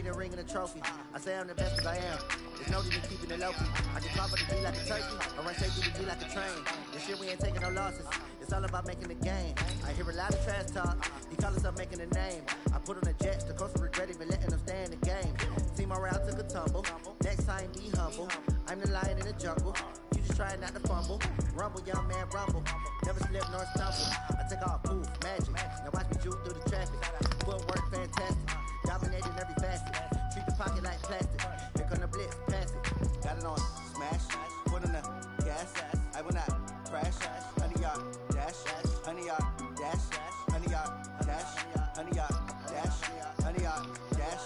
a ring and a trophy. I say I'm the best as I am. There's no need in keeping it low-key. I can drop it to be like a turkey, or run straight through the be like a train. This year we ain't taking no losses. It's all about making the game. I hear a lot of trash talk. He call himself making a name. I put on the Jets, the coast of regret even letting them stay in the game. Team morale took a tumble. Next time be humble. I'm the lion in the jungle. You just try not to fumble. Rumble, young man, rumble. Never slip nor stumble. I take off, poof, magic. Now watch me juke through the traffic. Footwork fantastic. Dominating every facet. Treat the pocket like plastic. Here come the blitz, pass it. Got it on, smash. Put on the gas. I will not crash. 100-yard dash. 100-yard dash. 100-yard dash. 100-yard dash. 100-yard dash.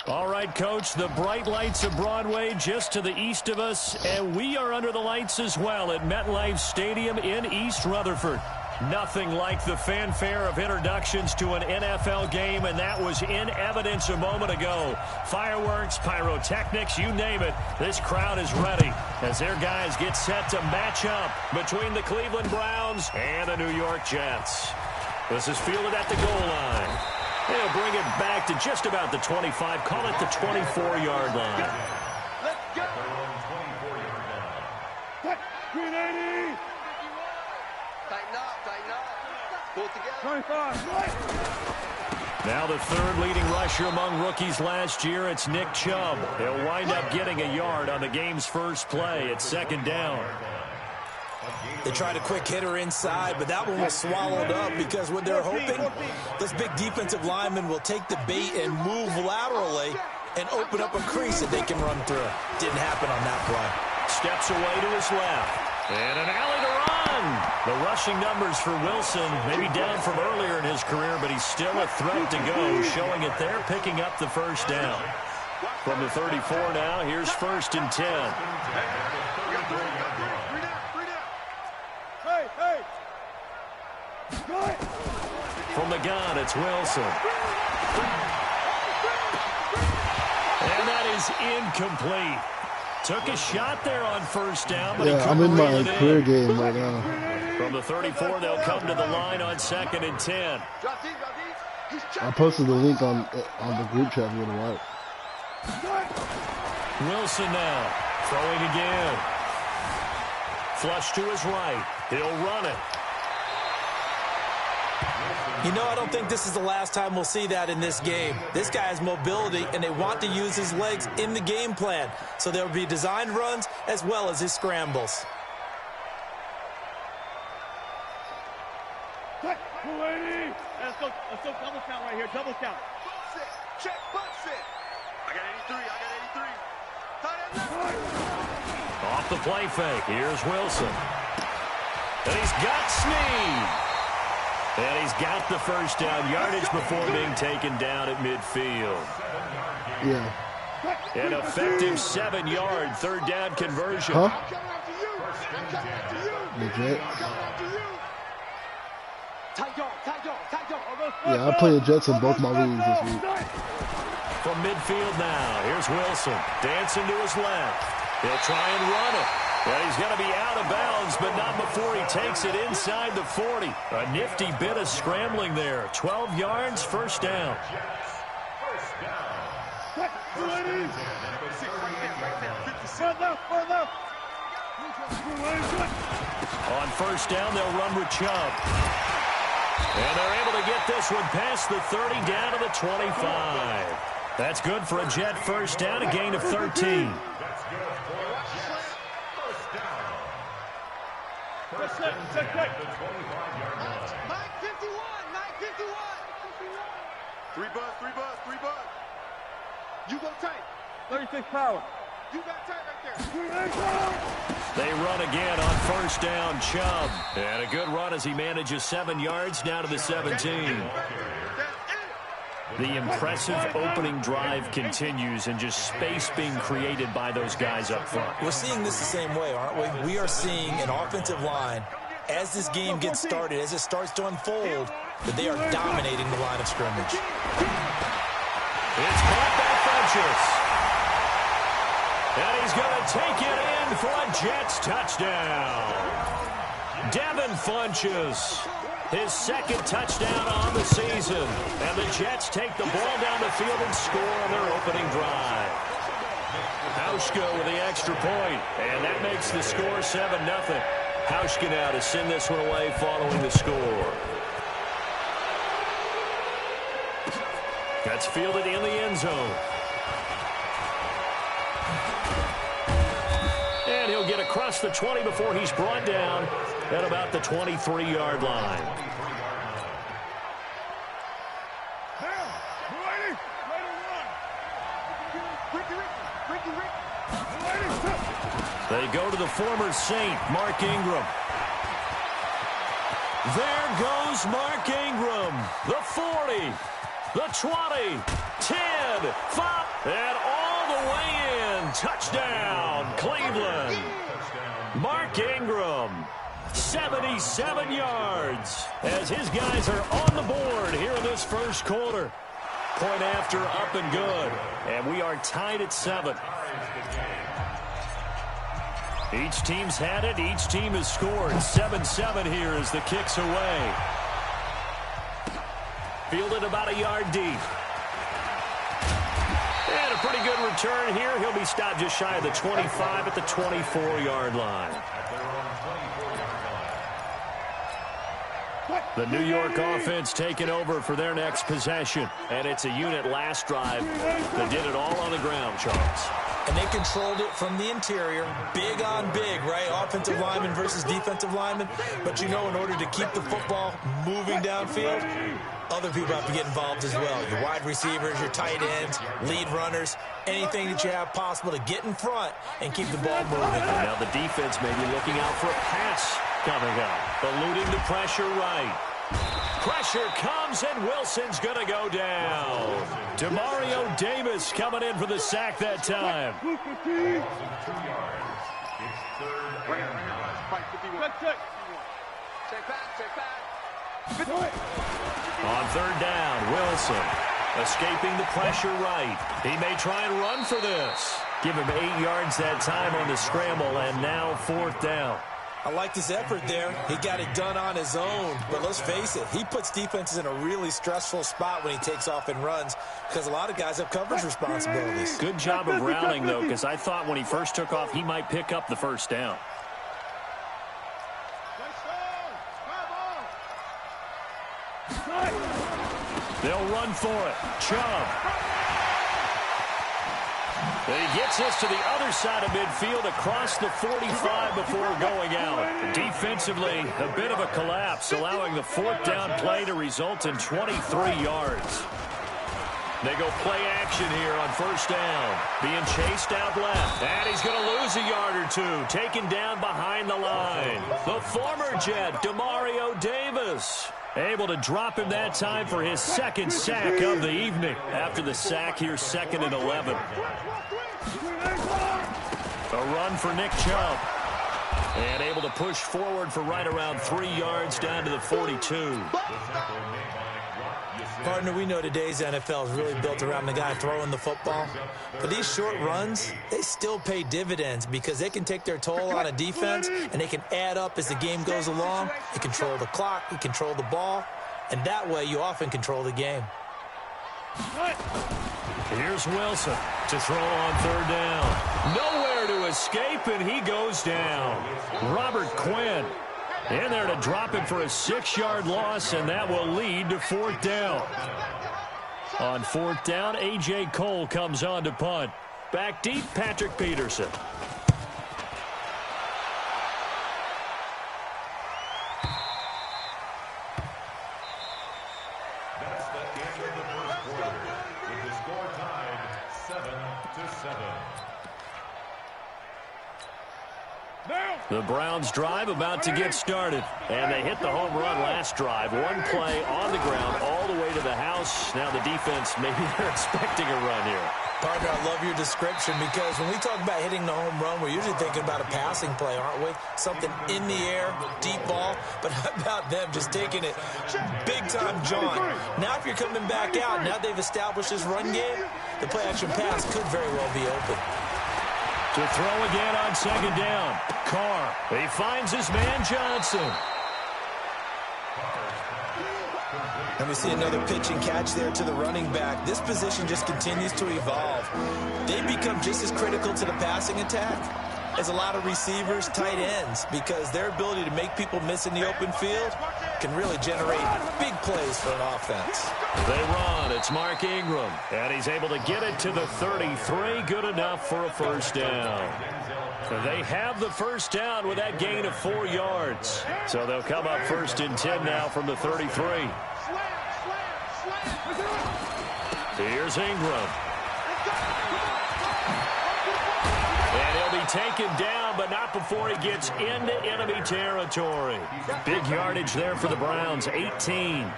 All right, Coach, the bright lights of Broadway just to the east of us, and we are under the lights as well at MetLife Stadium in East Rutherford. Nothing like the fanfare of introductions to an NFL game, and that was in evidence a moment ago. Fireworks, pyrotechnics, you name it. This crowd is ready as their guys get set to match up between the Cleveland Browns and the New York Jets. This is fielded at the goal line. They'll bring it back to just about the 25. Call it the 24-yard line. Let's go. 24-yard line. 380. Tighten up. Pull it together. 25. Now the third leading rusher among rookies last year, it's Nick Chubb. He'll wind up getting a yard on the game's first play. It's second down. They tried a quick hitter inside, but that one was swallowed up because what they're hoping, this big defensive lineman will take the bait and move laterally and open up a crease that they can run through. Didn't happen on that play. Steps away to his left. And an alley to run. The rushing numbers for Wilson, maybe down from earlier in his career, but he's still a threat to go, showing it there, picking up the first down. From the 34 now, here's 1st and 10. From the gun, it's Wilson. And that is incomplete. Took a shot there on first down, but I'm in my career game right now. From the 34, they'll come to the line on 2nd and 10. I posted the link on the group chat if you want to watch. Wilson now, throwing again. Flush to his right. He'll run it. You know, I don't think this is the last time we'll see that in this game. This guy has mobility, and they want to use his legs in the game plan. So there will be designed runs as well as his scrambles. Let's go double count right here, double count. Check, box it. I got 83. Off the play fake, here's Wilson. And he's got Snead. And he's got the first down yardage before being taken down at midfield. Yeah. An effective 7-yard 3rd down conversion. Huh? Legit. Yeah, I play the Jets in both my leagues this week. From midfield now, here's Wilson. Dancing to his left. He'll try and run it. Well, he's going to be out of bounds, but not before he takes it inside the 40. A nifty bit of scrambling there. 12 yards, first down. On first down, they'll run with Chubb. And they're able to get this one past the 30 down to the 25. That's good for a Jet first down, a gain of 13. Check. 951. 3 buzz. You go tight. 36 power. You got tight right They run again on first down, Chubb. And a good run as he manages 7 yards down to the 17. The impressive opening drive continues and just space being created by those guys up front. We're seeing this the same way, aren't we? We are seeing an offensive line, as this game gets started, as it starts to unfold, that they are dominating the line of scrimmage. It's caught by Funchess. And he's going to take it in for a Jets touchdown. Devin Funchess. his second touchdown on the season. And the Jets take the ball down the field and score on their opening drive. Hauschka with the extra point, and that makes the score 7-0. Hauschka now to send this one away following the score. That's fielded in the end zone. And he'll get across the 20 before he's brought down at about the 23-yard line. They go to the former Saint, Mark Ingram. There goes Mark Ingram. The 40, the 20, 10, 5, and all the way in. Touchdown, Cleveland. Mark Ingram, 77 yards, as his guys are on the board here in this first quarter. Point after, up and good. And we are tied at 7. Each team's had it. Each team has scored. 7-7 here as the kick's away. Fielded about a yard deep. And a pretty good return here. He'll be stopped just shy of the 25 at the 24-yard line. The New York offense taking over for their next possession. And it's a unit last drive that did it all on the ground, Charles. And they controlled it from the interior. Big on big, right? Offensive lineman versus defensive lineman. But you know, in order to keep the football moving downfield, other people have to get involved as well. Your wide receivers, your tight ends, lead runners, anything that you have possible to get in front and keep the ball moving. And now the defense may be looking out for a pass coming up. Eluding the pressure right. Pressure comes, and Wilson's going to go down. Demario Davis coming in for the sack that time. On third down, Wilson escaping the pressure right. He may try and run for this. Give him 8 yards that time on the scramble, and now fourth down. I like his effort there. He got it done on his own. But let's face it, he puts defenses in a really stressful spot when he takes off and runs because a lot of guys have coverage responsibilities. Good job of routing, though, because I thought when he first took off, he might pick up the first down. They'll run for it. Chubb. He gets us to the other side of midfield across the 45 before going out. Defensively, a bit of a collapse, allowing the fourth down play to result in 23 yards. They go play action here on first down. Being chased out left. And he's going to lose a yard or two. Taken down behind the line. The former Jet, Demario Davis. Able to drop him that time for his second sack of the evening. After the sack here, 2nd and 11. A run for Nick Chubb. And able to push forward for right around 3 yards down to the 42. Partner, we know today's NFL is really built around the guy throwing the football. But these short runs, they still pay dividends because they can take their toll on a defense and they can add up as the game goes along. You control the clock, you control the ball, and that way you often control the game. Here's Wilson to throw on third down. Nowhere to escape, and he goes down. Robert Quinn in there to drop him for a 6-yard loss, and that will lead to fourth down. On fourth down, A.J. Cole comes on to punt. Back deep, Patrick Peterson. That's the end of the first quarter, with the score tied 7-7. The Browns drive about to get started. And they hit the home run last drive. One play on the ground all the way to the house. Now the defense, maybe they're expecting a run here. Partner, I love your description because when we talk about hitting the home run, we're usually thinking about a passing play, aren't we? Something in the air, deep ball. But how about them just taking it big-time jaunt? Now if you're coming back out, now they've established this run game, the play-action pass could very well be open. To throw again on second down. Carr. He finds his man Johnson. And we see another pitch and catch there to the running back. This position just continues to evolve. They become just as critical to the passing attack as a lot of receivers, tight ends, because their ability to make people miss in the open field can really generate big plays for an offense. They run. It's Mark Ingram, and he's able to get it to the 33. Good enough for a first down. They have the first down with that gain of 4 yards. So they'll come up first and 10 now from the 33. Here's Ingram. And he'll be taken down, but not before he gets into enemy territory. Big yardage there for the Browns, 18.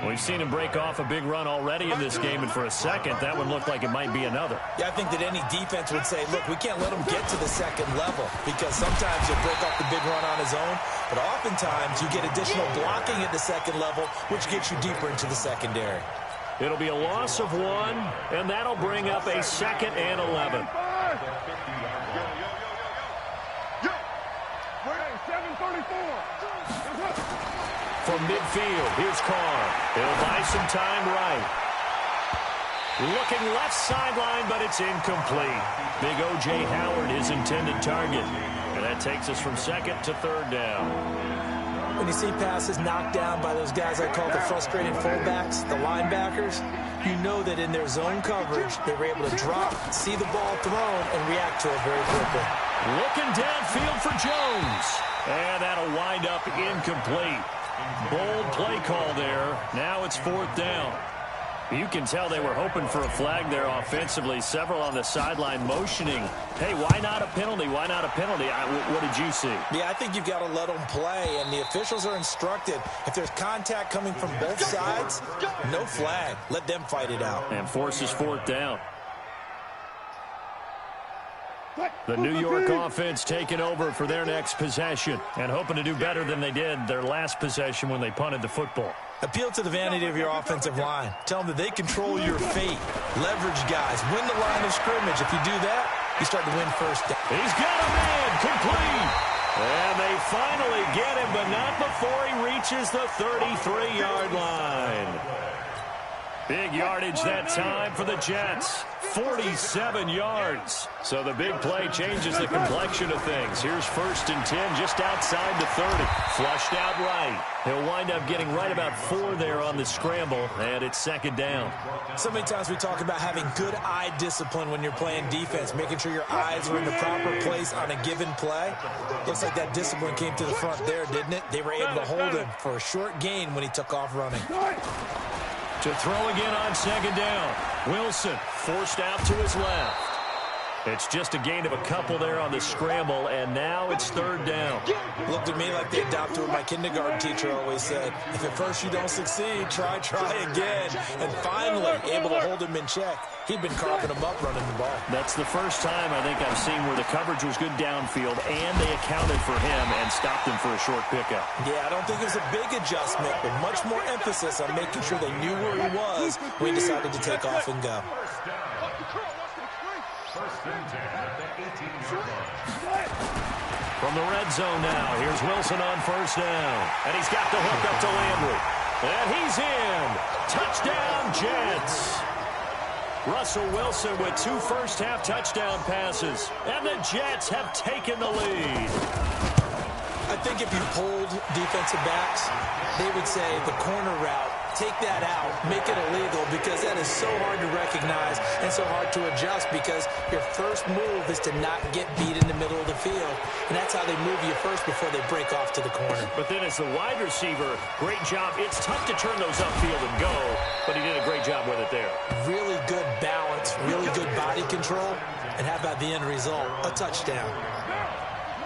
We've seen him break off a big run already in this game, and for a second, that one looked like it might be another. Yeah, I think that any defense would say, look, we can't let him get to the second level, because sometimes he'll break off the big run on his own, but oftentimes you get additional blocking at the second level, which gets you deeper into the secondary. It'll be a loss of 1, and that'll bring up a 2nd and 11. From midfield, here's Carr. He'll buy some time right. Looking left sideline, but it's incomplete. Big O.J. Howard, his intended target. And that takes us from 2nd to 3rd down. When you see passes knocked down by those guys I call the frustrated fullbacks, the linebackers, you know that in their zone coverage, they were able to drop, see the ball thrown, and react to it very quickly. Looking downfield for Jones. And that'll wind up incomplete. Bold play call there. Now it's 4th down. You can tell they were hoping for a flag there offensively. Several on the sideline motioning. Hey, why not a penalty? Why not a penalty? What did you see? Yeah, I think you've got to let them play, and the officials are instructed. If there's contact coming from both sides, no flag. Let them fight it out. And forces 4th down. The New York offense taking over for their next possession and hoping to do better than they did their last possession when they punted the football. Appeal to the vanity of your offensive line. Tell them that they control your fate. Leverage guys. Win the line of scrimmage. If you do that, you start to win first down. He's got a man. Complete. And they finally get him, but not before he reaches the 33-yard line. Big yardage that time for the Jets. 47 yards. So the big play changes the complexion of things. Here's 1st and 10 just outside the 30. Flushed out right. He'll wind up getting right about 4 there on the scramble, and it's 2nd down. So many times we talk about having good eye discipline when you're playing defense, making sure your eyes are in the proper place on a given play. Looks like that discipline came to the front there, didn't it? They were able to hold him for a short gain when he took off running. To throw again on 2nd down. Wilson forced out to his left. It's just a gain of a couple there on the scramble, and now it's 3rd down. Looked to me like they adopted what my kindergarten teacher always said. If at first you don't succeed, try again. And finally, able to hold him in check. He'd been carving him up running the ball. That's the first time I think I've seen where the coverage was good downfield, and they accounted for him and stopped him for a short pickup. Yeah, I don't think it was a big adjustment, but much more emphasis on making sure they knew where he was when he decided to take off and go. From the red zone now, here's Wilson on 1st down. And he's got the hook up to Landry. And he's in. Touchdown, Jets. Russell Wilson with 2 first-half touchdown passes. And the Jets have taken the lead. I think if you polled defensive backs, they would say the corner route, take that out, make it illegal, because that is so hard to recognize and so hard to adjust, because your first move is to not get beat in the middle of the field. And that's how they move you first before they break off to the corner. But then as the wide receiver, great job. It's tough to turn those upfield and go, but he did a great job with it there. Really good balance, really good body control. And how about the end result? A touchdown.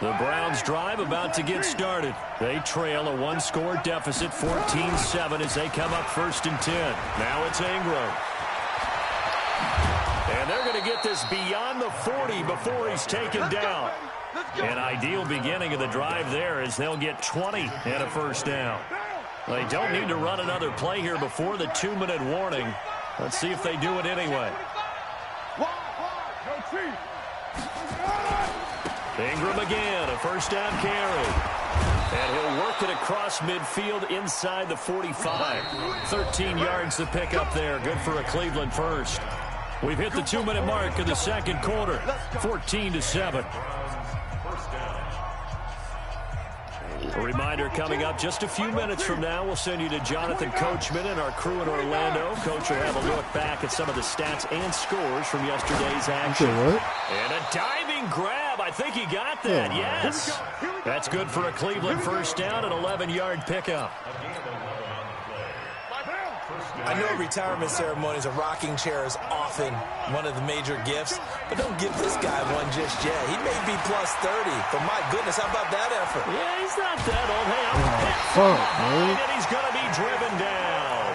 The Browns drive about to get started. They trail a 1-score deficit, 14-7, as they come up 1st and 10. Now it's Ingram. And they're going to get this beyond the 40 before he's taken down. An ideal beginning of the drive there as they'll get 20 and a 1st down. They don't need to run another play here before the 2-minute warning. Let's see if they do it anyway. Ingram again, a 1st down carry. And he'll work it across midfield inside the 45. 13 yards to pick up there. Good for a Cleveland first. We've hit the 2-minute mark of the second quarter. 14-7. A reminder coming up just a few minutes from now. We'll send you to Jonathan Coachman and our crew in Orlando. Coach will have a look back at some of the stats and scores from yesterday's action. And a diving grab. I think he got that. Yes. That's good for a Cleveland first down, an 11-yard pickup. I know retirement ceremonies, a rocking chair is often one of the major gifts, but don't give this guy one just yet. He may be plus 30, but my goodness, how about that effort? Yeah, he's not that old. Hey, I'm hit from behind, and he's going to be driven down.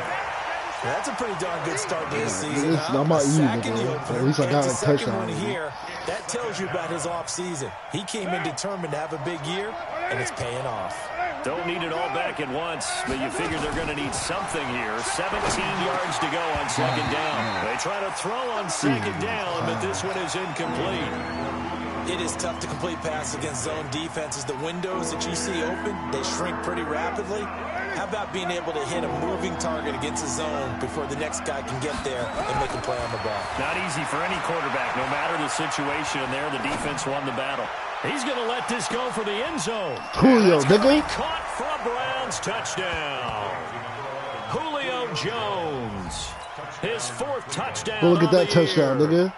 That's a pretty darn good start to the season. I'm not eating it, at least I got a touchdown here. That tells you about his offseason. He came in determined to have a big year, and it's paying off. Don't need it all back at once, but you figure they're going to need something here. 17 yards to go on second down. They try to throw on second down, but this one is incomplete. It is tough to complete passes against zone defenses. The windows that you see open, they shrink pretty rapidly. How about being able to hit a moving target against a zone before the next guy can get there and make a play on the ball? Not easy for any quarterback, no matter the situation. And there, the defense won the battle. He's going to let this go for the end zone. Julio, nigga. Caught for a Browns touchdown. Julio Jones. His fourth touchdown. Go look at that touchdown, nigga.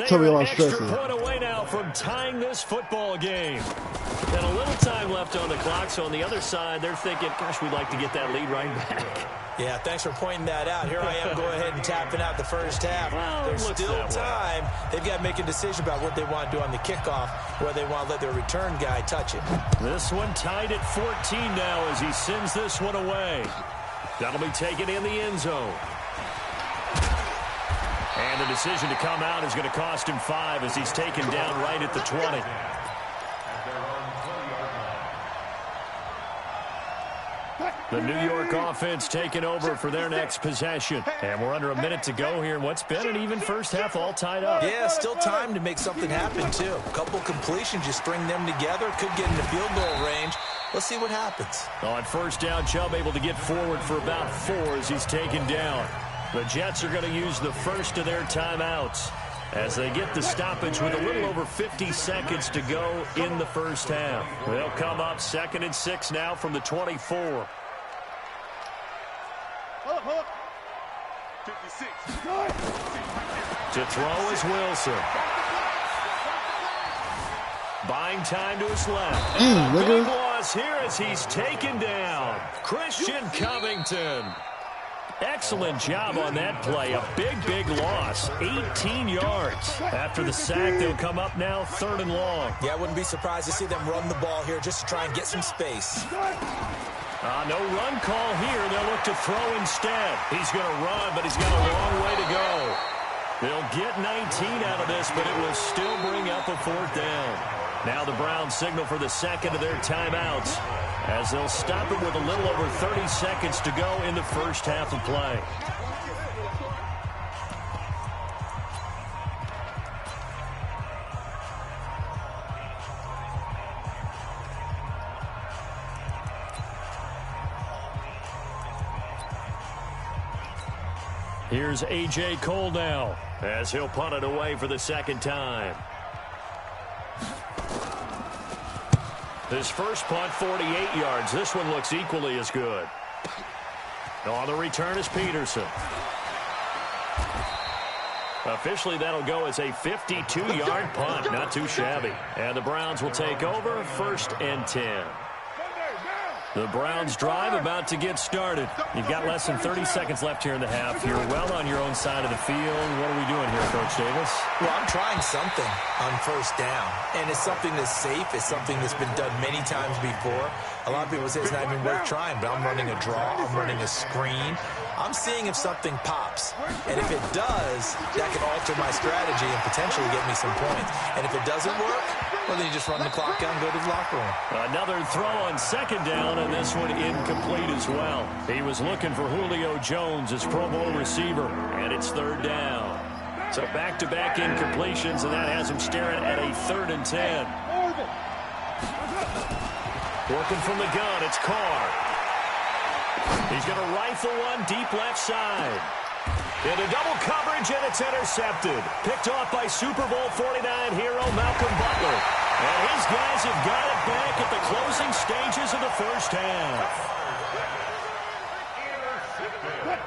Tell me I'm stressing. Extra point away now from tying this football game. And a little time left on the clock, so on the other side, they're thinking, gosh, we'd like to get that lead right back. Yeah, thanks for pointing that out. Here I am, go ahead and tapping out the first half. Well, there's still time. They've got to make a decision about what they want to do on the kickoff, where they want to let their return guy touch it. This one tied at 14 now as he sends this one away. That'll be taken in the end zone. And the decision to come out is going to cost him 5 as he's taken down right at the 20. The New York offense taking over for their next possession. And we're under a minute to go here in what's been an even first half, all tied up. Yeah, still time to make something happen, too. A couple completions, you string them together, could get into field goal range. Let's see what happens. On first down, Chubb able to get forward for about 4 as he's taken down. The Jets are going to use the first of their timeouts as they get the stoppage with a little over 50 seconds to go in the first half. They'll come up 2nd and 6 now from the 24. 56. To throw is Wilson. Buying time to his left. Big loss here as he's taken down. Christian Covington. Excellent job on that play. A big loss. 18 yards. After the sack, they'll come up now 3rd and long. Yeah, I wouldn't be surprised to see them run the ball here just to try and get some space. No run call here. They'll look to throw instead. He's going to run, but he's got a long way to go. They'll get 19 out of this, but it will still bring up a 4th down. Now the Browns signal for the second of their timeouts as they'll stop it with a little over 30 seconds to go in the first half of play. Here's A.J. Cole now as he'll punt it away for the second time. His first punt, 48 yards. This one looks equally as good. On the return is Peterson. Officially, that'll go as a 52-yard punt. Not too shabby. And the Browns will take over 1st and 10. The Browns drive about to get started. You've got less than 30 seconds left here in the half. You're well on your own side of the field. What are we doing here, Coach Davis? Well, I'm trying something on first down. And it's something that's safe. It's something that's been done many times before. A lot of people say it's not even worth trying, but I'm running a draw. I'm running a screen. I'm seeing if something pops. And if it does, that can alter my strategy and potentially get me some points. And if it doesn't work, well, then you just run the clock out and go to the locker room. Another throw on second down, and this one incomplete as well. He was looking for Julio Jones, his Pro Bowl receiver, and it's 3rd down. So back-to-back incompletions, and that has him staring at a 3rd and 10. Working from the gun, it's Carr. He's going to rifle one deep left side. Into double coverage, and it's intercepted. Picked off by Super Bowl 49 hero Malcolm Butler. And his guys have got it back at the closing stages of the first half.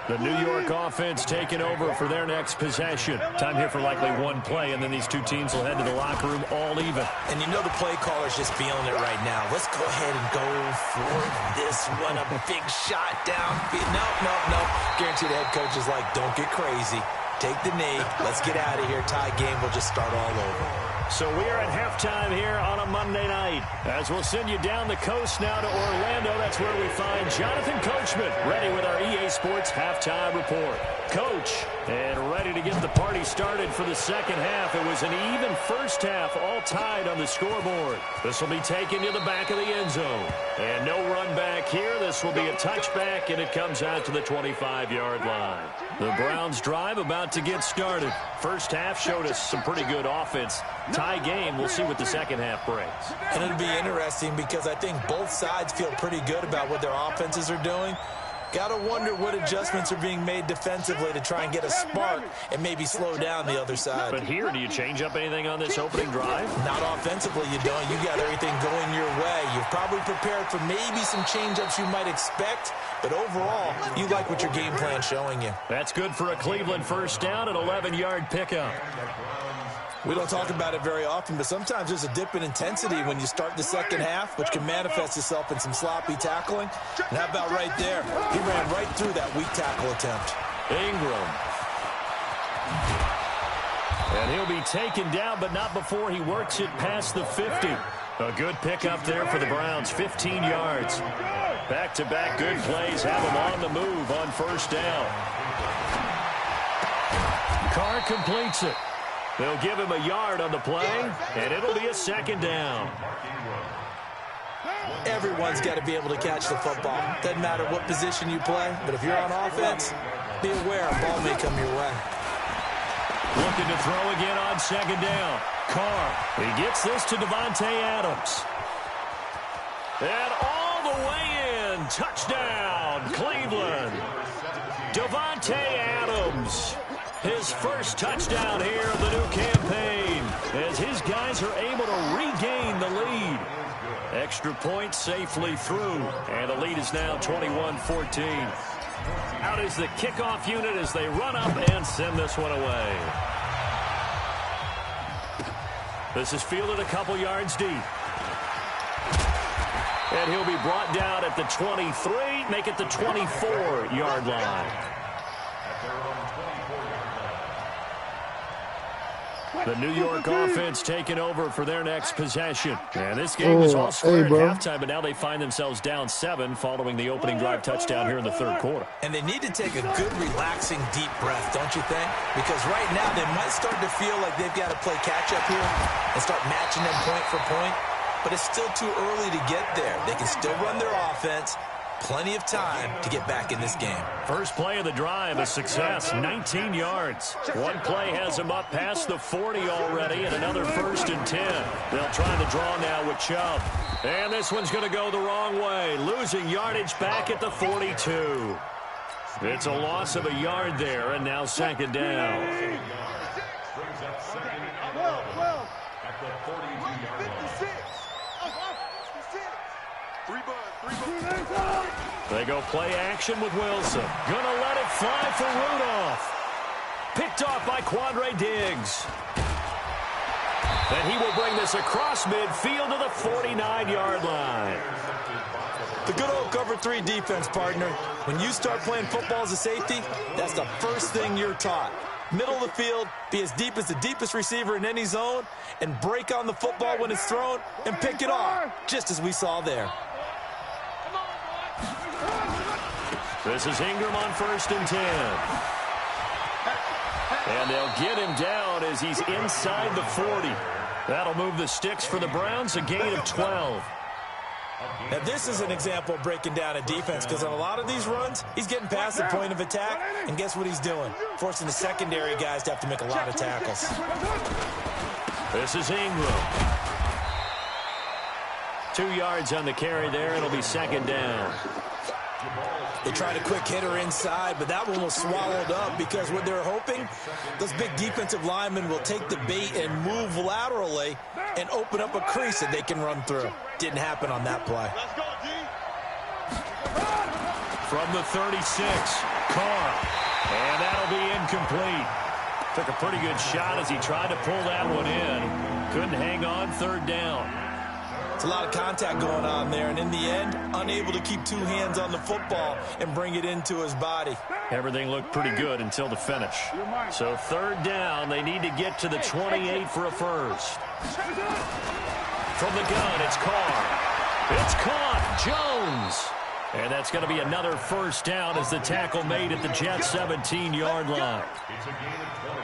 The New York offense taking over for their next possession. Time here for likely one play, and then these two teams will head to the locker room all even. And you know the play caller's just feeling it right now. Let's go ahead and go for this one. A big shot downfield. Nope. Guarantee the head coach is like, don't get crazy. Take the knee. Let's get out of here. Tie game. We'll just start all over. So we are at halftime here on a Monday night. As we'll send you down the coast now to Orlando, that's where we find Jonathan Coachman, ready with our EA Sports halftime report. Coach, and ready to get the party started for the second half. It was an even first half, all tied on the scoreboard. This will be taken to the back of the end zone. And no run back here. This will be a touchback, and it comes out to the 25-yard line. The Browns drive about to get started. First half showed us some pretty good offense. Tie game, we'll see what the second half brings. And it'll be interesting because I think both sides feel pretty good about what their offenses are doing. Got to wonder what adjustments are being made defensively to try and get a spark and maybe slow down the other side. But here, do you change up anything on this opening drive? Not offensively, you don't. You got everything going your way. You've probably prepared for maybe some change-ups you might expect, but overall, you like what your game plan's showing you. That's good for a Cleveland first down, an 11-yard pickup. We don't talk about it very often, but sometimes there's a dip in intensity when you start the second half, which can manifest itself in some sloppy tackling. And how about right there? He ran right through that weak tackle attempt. Ingram. And he'll be taken down, but not before he works it past the 50. A good pickup there for the Browns, 15 yards. Back-to-back good plays have him on the move on first down. Carr completes it. They'll give him a yard on the play, and it'll be a second down. Everyone's got to be able to catch the football. Doesn't matter what position you play, but if you're on offense, be aware a ball may come your way. Looking to throw again on second down. Carr, he gets this to Davante Adams. And all the way in, touchdown, Cleveland. Davante Adams. His first touchdown here of the new campaign as his guys are able to regain the lead. Extra point safely through, and the lead is now 21-14. Out is the kickoff unit as they run up and send this one away. This is fielded a couple yards deep. And he'll be brought down at the 23, make it the 24-yard line. The New York offense taking over for their next possession. And this game was all square at halftime, but now they find themselves down 7 following the opening drive touchdown here in the third quarter. And they need to take a good, relaxing, deep breath, don't you think? Because right now they might start to feel like they've got to play catch-up here and start matching them point for point. But it's still too early to get there. They can still run their offense. Plenty of time to get back in this game. First play of the drive, a success, 19 yards. One play has him up past the 40 already, and another 1st and 10. They'll try the draw now with Chubb. And this one's going to go the wrong way, losing yardage back at the 42. It's a loss of a yard there, and now second down. Brings up second at the 42-yard line. 3 buds. They go play action with Wilson. Gonna let it fly for Rudolph. Picked off by Quandre Diggs. And he will bring this across midfield to the 49-yard line. The good old cover 3 defense, partner. When you start playing football as a safety, that's the first thing you're taught. Middle of the field, be as deep as the deepest receiver in any zone, and break on the football when it's thrown and pick it off, just as we saw there. This is Ingram on 1st and 10. And they'll get him down as he's inside the 40. That'll move the sticks for the Browns, a gain of 12. Now, this is an example of breaking down a defense, because on a lot of these runs, he's getting past the point of attack, and guess what he's doing? Forcing the secondary guys to have to make a lot of tackles. This is Ingram. 2 yards on the carry there. It'll be second down. They tried a quick hitter inside, but that one was swallowed up because what they're hoping, those big defensive linemen will take the bait and move laterally and open up a crease that they can run through. Didn't happen on that play. From the 36, Carr. And that'll be incomplete. Took a pretty good shot as he tried to pull that one in. Couldn't hang on, third down. It's a lot of contact going on there, and in the end, unable to keep 2 hands on the football and bring it into his body. Everything looked pretty good until the finish. So third down, they need to get to the 28 for a first. From the gun, it's Carr. It's caught, Jones. And that's going to be another first down as the tackle made at the Jets' 17-yard line. It's a gain of 20.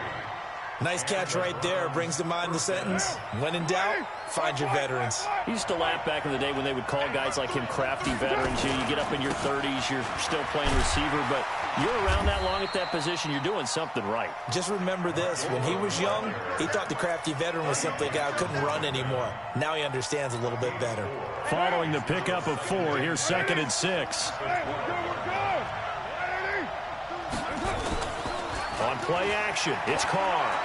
Nice catch right there. Brings to mind the sentence, when in doubt, find your veterans. He used to laugh back in the day when they would call guys like him crafty veterans. You get up in your 30s, you're still playing receiver, but you're around that long at that position, you're doing something right. Just remember this. When he was young, he thought the crafty veteran was simply a guy who couldn't run anymore. Now he understands a little bit better. Following the pickup of 4, here's 2nd and 6. On play action, it's Carr.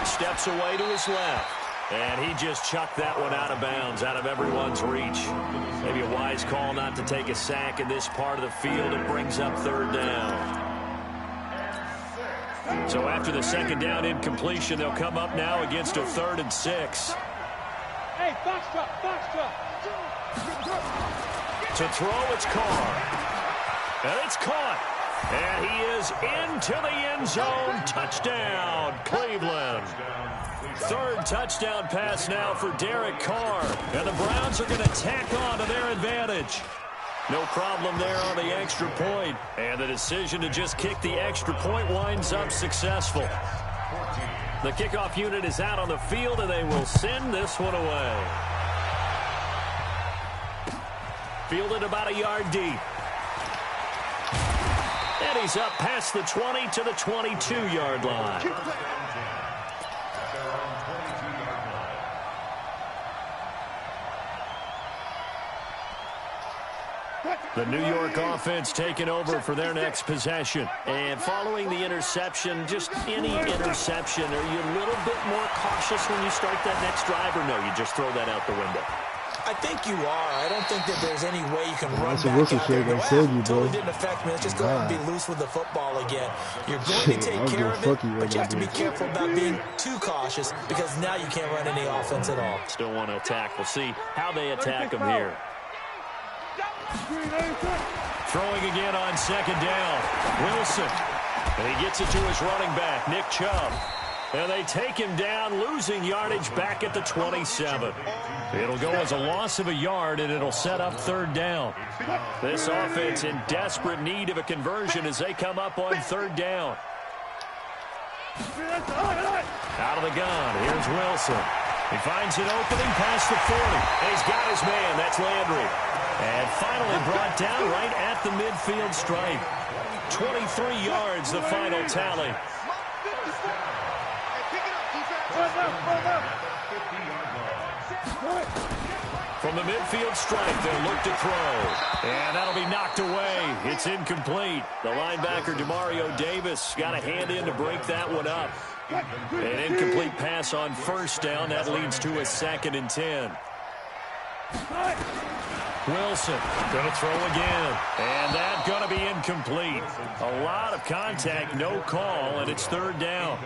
Steps away to his left. And he just chucked that one out of bounds, out of everyone's reach. Maybe a wise call not to take a sack in this part of the field. It brings up third down. So after the second down incompletion, they'll come up now against a 3rd and 6. Hey, box drop. To throw, it's Carr. And it's caught. And he is into the end zone. Touchdown, Cleveland. 3rd touchdown pass now for Derek Carr. And the Browns are going to tack on to their advantage. No problem there on the extra point. And the decision to just kick the extra point winds up successful. The kickoff unit is out on the field, and they will send this one away. Fielded about a yard deep. And he's up past the 20 to the 22-yard line. The New York offense taking over for their next possession. And following the interception, just any interception, are you a little bit more cautious when you start that next drive, or no, you just throw that out the window? I think you are. I don't think that there's any way you can run That's a back rookie out there. shake. I said you, bro. Totally didn't affect me. Let's just go out and be loose with the football again. You're going to take care of it, but you have to be careful about being too cautious because now you can't run any offense at all. Still want to attack. We'll see how they attack him here. Throwing again on second down. Wilson. And he gets it to his running back, Nick Chubb. And they take him down, losing yardage back at the 27. It'll go as a loss of a yard, and it'll set up third down. This offense in desperate need of a conversion as they come up on third down. Out of the gun, here's Wilson. He finds an opening past the 40. And he's got his man, that's Landry. And finally brought down right at the midfield stripe. 23 yards, the final tally. From the midfield stripe, they'll look to throw. And that'll be knocked away. It's incomplete. The linebacker, Demario Davis, got a hand in to break that one up. An incomplete pass on first down. That leads to a 2nd and 10. Wilson going to throw again. And that's going to be incomplete. A lot of contact, no call, and it's third down.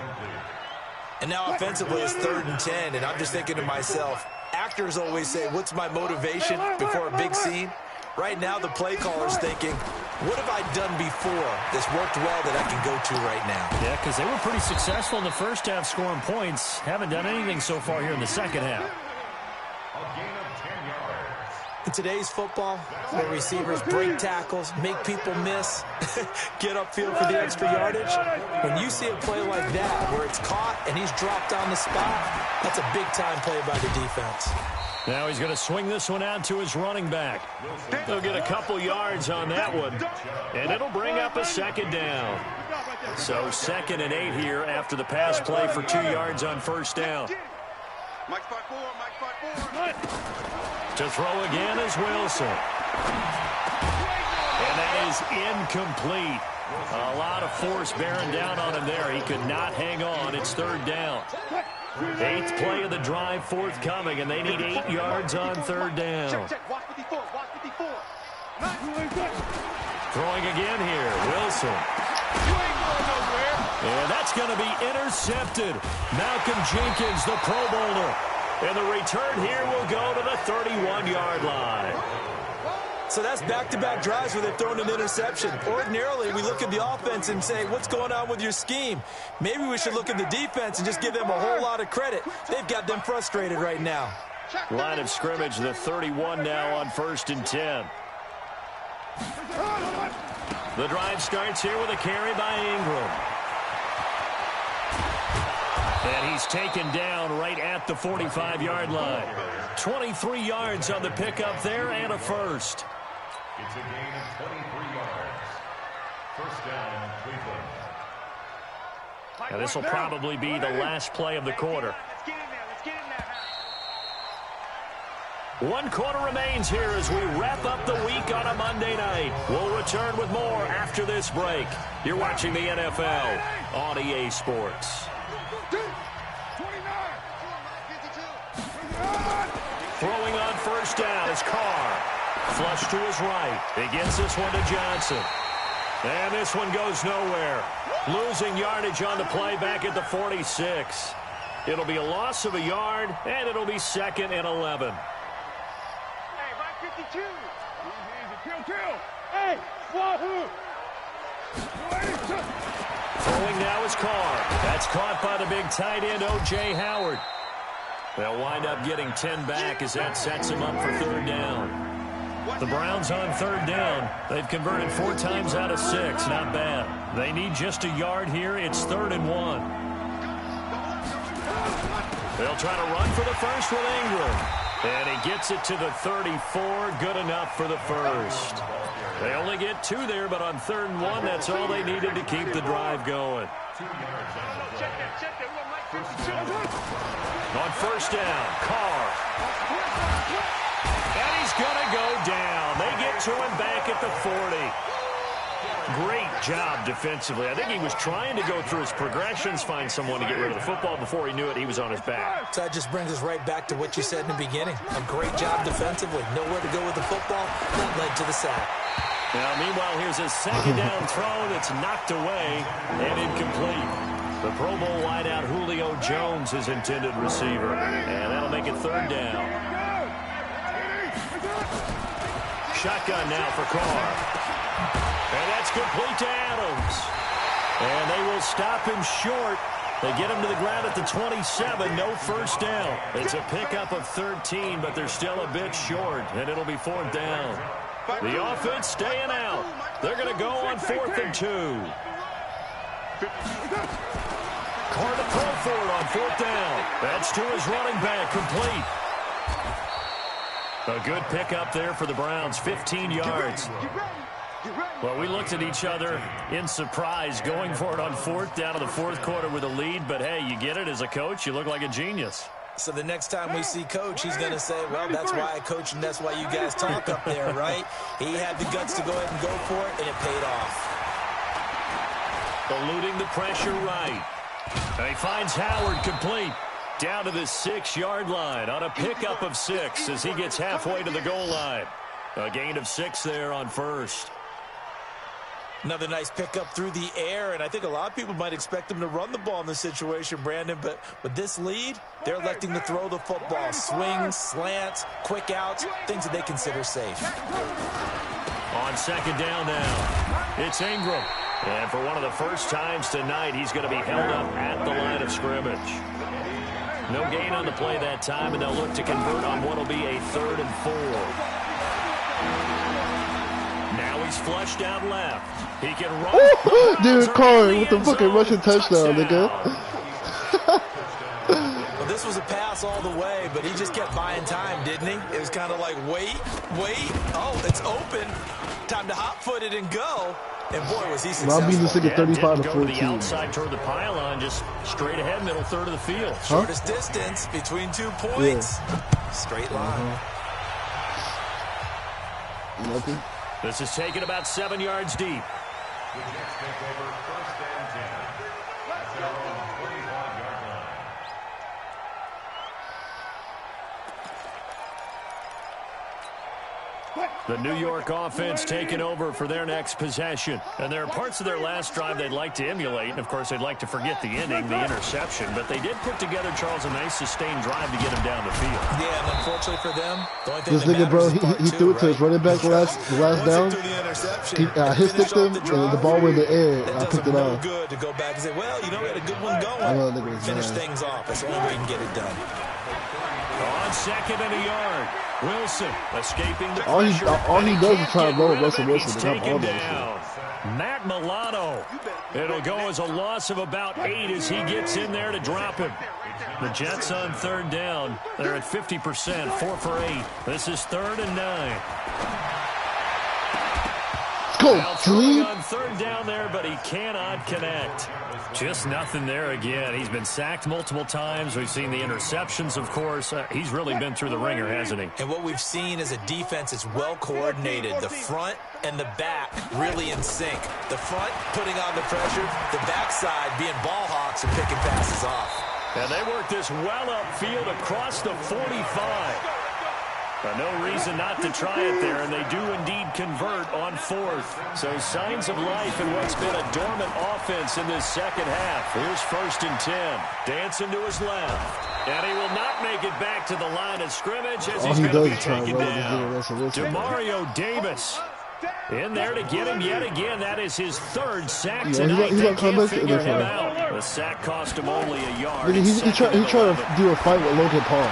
And now offensively it's 3rd and 10, and I'm just thinking to myself, actors always say, what's my motivation before a big scene? Right now the play caller's thinking, what have I done before that's worked well that I can go to right now? Yeah, because they were pretty successful in the first half scoring points. Haven't done anything so far here in the second half. In today's football, where receivers break tackles, make people miss, get upfield for the extra yardage, when you see a play like that where it's caught and he's dropped on the spot, that's a big-time play by the defense. Now he's going to swing this one out to his running back. They'll get a couple yards on that one, and it'll bring up a 2nd down. So 2nd and 8 here after the pass play for 2 yards on first down. Mike 5-4, Mike 5-4. To throw again is Wilson. And that is incomplete. A lot of force bearing down on him there. He could not hang on. It's third down. 8th play of the drive forthcoming, and they need 8 yards on third down. Throwing again here, Wilson. And that's going to be intercepted. Malcolm Jenkins, the Pro Bowler. And the return here will go to the 31-yard line. So that's back-to-back drives where they've thrown an interception. Ordinarily, we look at the offense and say, what's going on with your scheme? Maybe we should look at the defense and just give them a whole lot of credit. They've got them frustrated right now. Line of scrimmage, the 31 now on 1st and 10. The drive starts here with a carry by Ingram. And he's taken down right at the 45-yard line. 23 yards on the pickup there and a first. It's a gain of 23 yards. First down, Cleveland. Now this will probably be the last play of the quarter. One quarter remains here as we wrap up the week on a Monday night. We'll return with more after this break. You're watching the NFL on EA Sports. Throwing on first down is Carr. Flush to his right. He gets this one to Johnson. And this one goes nowhere. Losing yardage on the play back at the 46. It'll be a loss of a yard, and it'll be 2nd and 11. Hey, right 52. Easy, kill. Hey, Wahoo. Throwing now is Carr. That's caught by the big tight end, O.J. Howard. They'll wind up getting 10 back as that sets him up for third down. The Browns on third down. They've converted 4 times out of 6. Not bad. They need just a yard here. It's 3rd and 1. They'll try to run for the first with Ingram. And he gets it to the 34. Good enough for the first. They only get 2 there, but on 3rd and 1, that's all they needed to keep the drive going. On first down, Carr. And he's going to go down. They get to him back at the 40. Great job defensively. I think he was trying to go through his progressions, find someone to get rid of the football. Before he knew it, he was on his back. So that just brings us right back to what you said in the beginning. A great job defensively. Nowhere to go with the football. That led to the sack. Now, meanwhile, here's a second down throw that's knocked away and incomplete. The Pro Bowl wideout Julio Jones is intended receiver. And that'll make it 3rd down. Shotgun now for Carr. And that's complete to Adams. And they will stop him short. They get him to the ground at the 27. No first down. It's a pickup of 13, but they're still a bit short. And it'll be 4th down. The offense staying out. They're going to go on 4th and 2. Carr to throw for it on 4th down. That's to his running back, complete. A good pickup there for the Browns, 15 yards. Well, we looked at each other in surprise going for it on 4th down to the 4th quarter with a lead. But, hey, you get it as a coach. You look like a genius. So the next time we see Coach, he's going to say, well, that's why I coach and that's why you guys talk up there, right? He had the guts to go ahead and go for it, and it paid off. Eluding the pressure right. And he finds Howard complete. Down to the 6-yard line on a pickup of 6 as he gets halfway to the goal line. A gain of 6 there on first. Another nice pickup through the air, and I think a lot of people might expect him to run the ball in this situation, Brandon, but with this lead, they're electing to throw the football. Swings, slants, quick outs, things that they consider safe. On 2nd down now, it's Ingram. And for one of the first times tonight, he's going to be held up at the line of scrimmage. No gain on the play that time, and they'll look to convert on what will be a 3rd and 4. Now he's flushed out left. He can run. Dude, Carr with the fucking Russian touchdown, nigga. Well, this was a pass all the way, but he just kept buying time, didn't he? It was kind of like, wait. Oh, it's open. Time to hot-foot it and go. And boy, was he successful. I'll be the second 35 to 14. Go to the outside toward the pylon, just straight ahead, middle third of the field. Shortest distance between 2 points. Yeah. Straight line. Nothing. This is taken about 7 yards deep. The Jets take over 1st and 10 at their own 25-yard line. The New York offense taking over for their next possession. And there are parts of their last drive they'd like to emulate. And, of course, they'd like to forget the inning, the interception. But they did put together, Charles, a nice sustained drive to get him down the field. Yeah, and unfortunately for them, the only thing this nigga, bro, he threw it to his running back last down. He sticked him, and the ball was in the air. I picked it off. Good to go back and say, well, you know, we had a good one going. Finish things off. That's the only way you can get it done. On 2nd and a yard. Wilson escaping the all he does is try to roll Russell Wilson. He's taken down. Matt Milano. It'll go as a loss of about 8 as he gets in there to drop him. The Jets on 3rd down. They're at 50%, 4 for 8. This is 3rd and 9. Go, on 3rd down there, but he cannot connect. Just nothing there again. He's been sacked multiple times. We've seen the interceptions, of course. He's really been through the ringer, hasn't he? And what we've seen is a defense that's well coordinated. The front and the back really in sync. The front putting on the pressure, the backside being ball hawks and picking passes off. And they work this well upfield across the 45. But no reason not to try it there, and they do indeed convert on 4th. So signs of life in what's been a dormant offense in this second half. Here's 1st and 10. Dancing to his left. And he will not make it back to the line of scrimmage as he's going to be taken down. Demario Davis in there to get him yet again. That is his 3rd sack tonight. They can't figure him out. The sack cost him only a yard. He tried to do a fight with Logan Paul.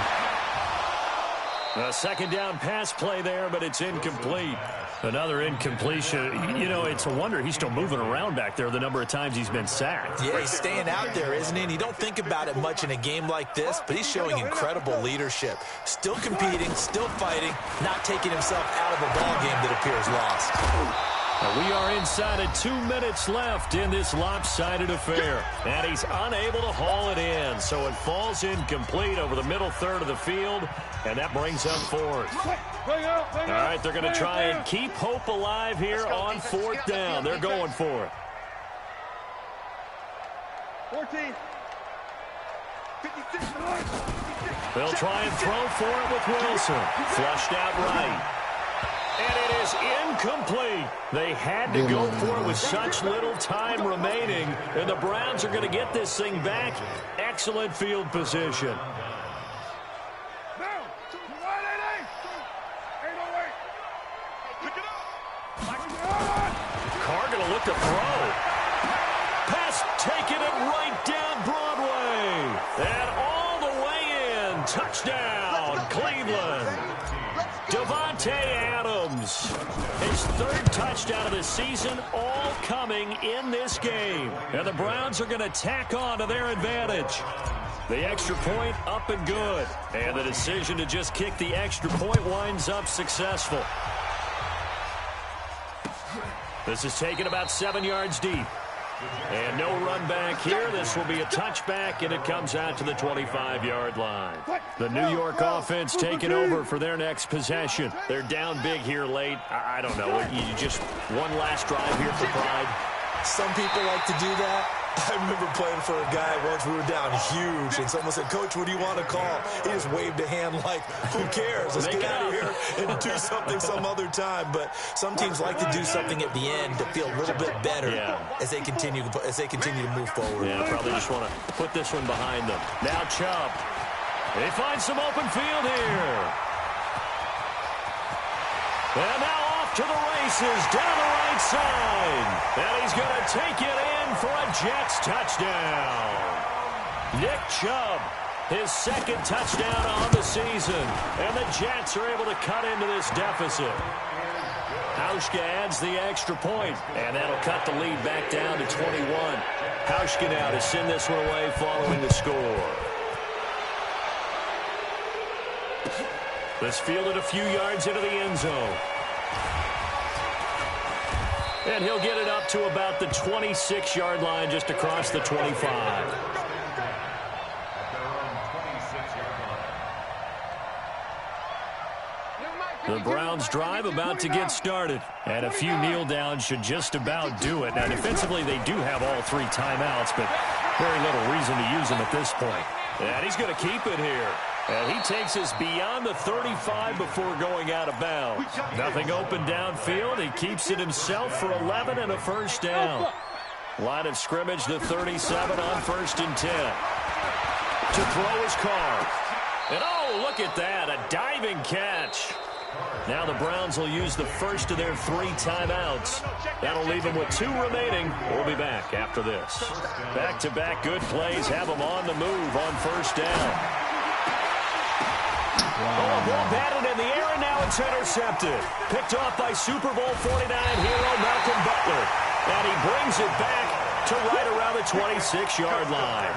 A 2nd down pass play there, but it's incomplete. Another incompletion. You know, it's a wonder he's still moving around back there the number of times he's been sacked. Yeah, he's staying out there, isn't he? And you don't think about it much in a game like this, but he's showing incredible leadership. Still competing, still fighting, not taking himself out of a ball game that appears lost. We are inside of 2 minutes left in this lopsided affair. And he's unable to haul it in. So it falls incomplete over the middle 3rd of the field. And that brings up 4th. All right, they're going to try and keep hope alive here on 4th down. They're going for it. 14. 56. They'll try and throw for it with Wilson. Flushed out right. And it is incomplete. They had to go for it with such little time remaining. And the Browns are going to get this thing back. Excellent field position. Carr going to look to throw. Pass taking it right down Broadway. And all the way in. Touchdown, Cleveland. Devontae Adams, his 3rd touchdown of the season, all coming in this game. And the Browns are going to tack on to their advantage. The extra point up and good. And the decision to just kick the extra point winds up successful. This is taken about 7 yards deep. And no run back here. This will be a touchback, and it comes out to the 25-yard line. The New York offense taking over for their next possession. They're down big here late. I don't know. You just one last drive here for pride. Some people like to do that. I remember playing for a guy once. We were down huge, and someone said, "Coach, what do you want to call?" He just waved a hand like, who cares? Let's get out of here and do something some other time. But some teams like to do something at the end to feel a little bit better as they continue to move forward. Yeah, probably just want to put this one behind them. Now Chubb. They find some open field here. And now off to the races down the right side. And he's going to take it in for a Jets touchdown. Nick Chubb, his 2nd touchdown on the season. And the Jets are able to cut into this deficit. Hauschka adds the extra point, and that'll cut the lead back down to 21. Hauschka now to send this one away following the score. This fielded a few yards into the end zone. And he'll get it up to about the 26-yard line, just across the 25. The Browns drive about to get started. And a few kneel downs should just about do it. Now, defensively, they do have all 3 timeouts, but very little reason to use them at this point. And he's going to keep it here. And he takes us beyond the 35 before going out of bounds. Nothing open downfield. He keeps it himself for 11 and a first down. Line of scrimmage, the 37 on 1st and 10. To throw his car. And oh, look at that, a diving catch. Now the Browns will use the first of their 3 timeouts. That'll leave them with 2 remaining. We'll be back after this. Back-to-back good plays have them on the move on 1st down. Oh, ball batted in the air, and now it's intercepted. Picked off by Super Bowl 49 hero Malcolm Butler. And he brings it back to right around the 26-yard line.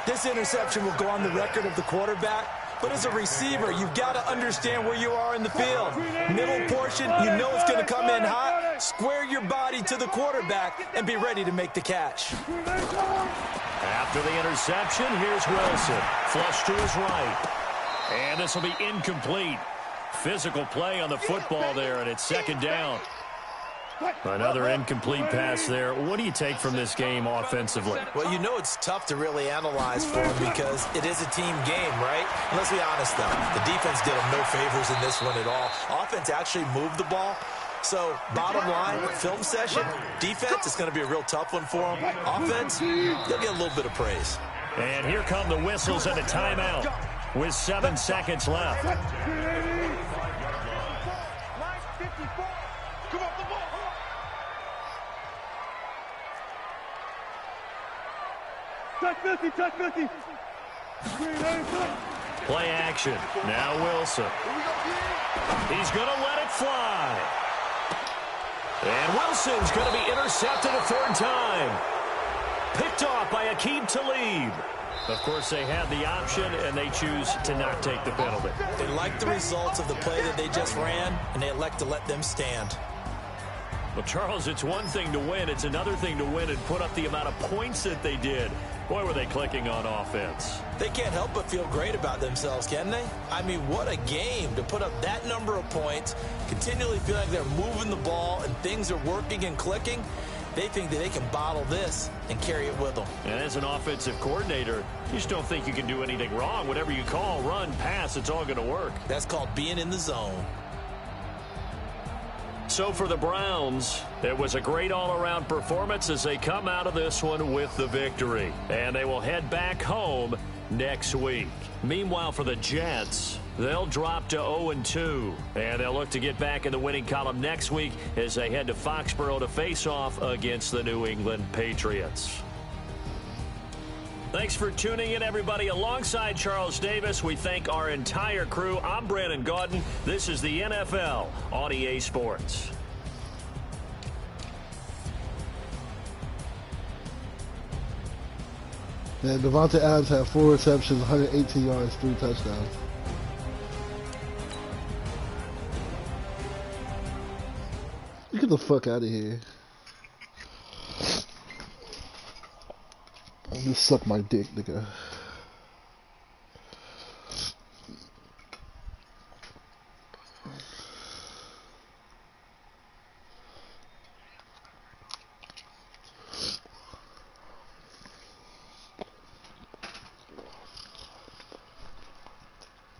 This interception will go on the record of the quarterback. But as a receiver, you've got to understand where you are in the field. Middle portion, you know it's going to come in hot. Square your body to the quarterback and be ready to make the catch. After the interception, here's Wilson. Flush to his right. And this will be incomplete. Physical play on the football there, and it's 2nd down. Another incomplete pass there. What do you take from this game offensively? Well, you know it's tough to really analyze for them because it is a team game, right? And let's be honest, though. The defense did them no favors in this one at all. Offense actually moved the ball. So, bottom line, film session, defense is going to be a real tough one for them. Offense, they'll get a little bit of praise. And here come the whistles and a timeout with 7 seconds left. Touch 50, touch 50. Play action. Now Wilson. He's going to let it fly. And Wilson's going to be intercepted a 3rd time. Picked off by Aqib Talib. Of course, they had the option, and they choose to not take the penalty. They like the results of the play that they just ran, and they elect to let them stand. Well, Charles, it's one thing to win. It's another thing to win and put up the amount of points that they did. Boy, were they clicking on offense. They can't help but feel great about themselves, can they? I mean, what a game to put up that number of points, continually feel like they're moving the ball and things are working and clicking. They think that they can bottle this and carry it with them. And as an offensive coordinator, you just don't think you can do anything wrong. Whatever you call, run, pass, it's all going to work. That's called being in the zone. So for the Browns, it was a great all-around performance as they come out of this one with the victory. And they will head back home next week. Meanwhile, for the Jets, they'll drop to 0-2. And they'll look to get back in the winning column next week as they head to Foxborough to face off against the New England Patriots. Thanks for tuning in, everybody. Alongside Charles Davis, we thank our entire crew. I'm Brandon Gaudin. This is the NFL on EA Sports. Yeah, Devontae Adams had 4 receptions, 118 yards, 3 touchdowns. Get the fuck out of here. Just suck my dick, nigga.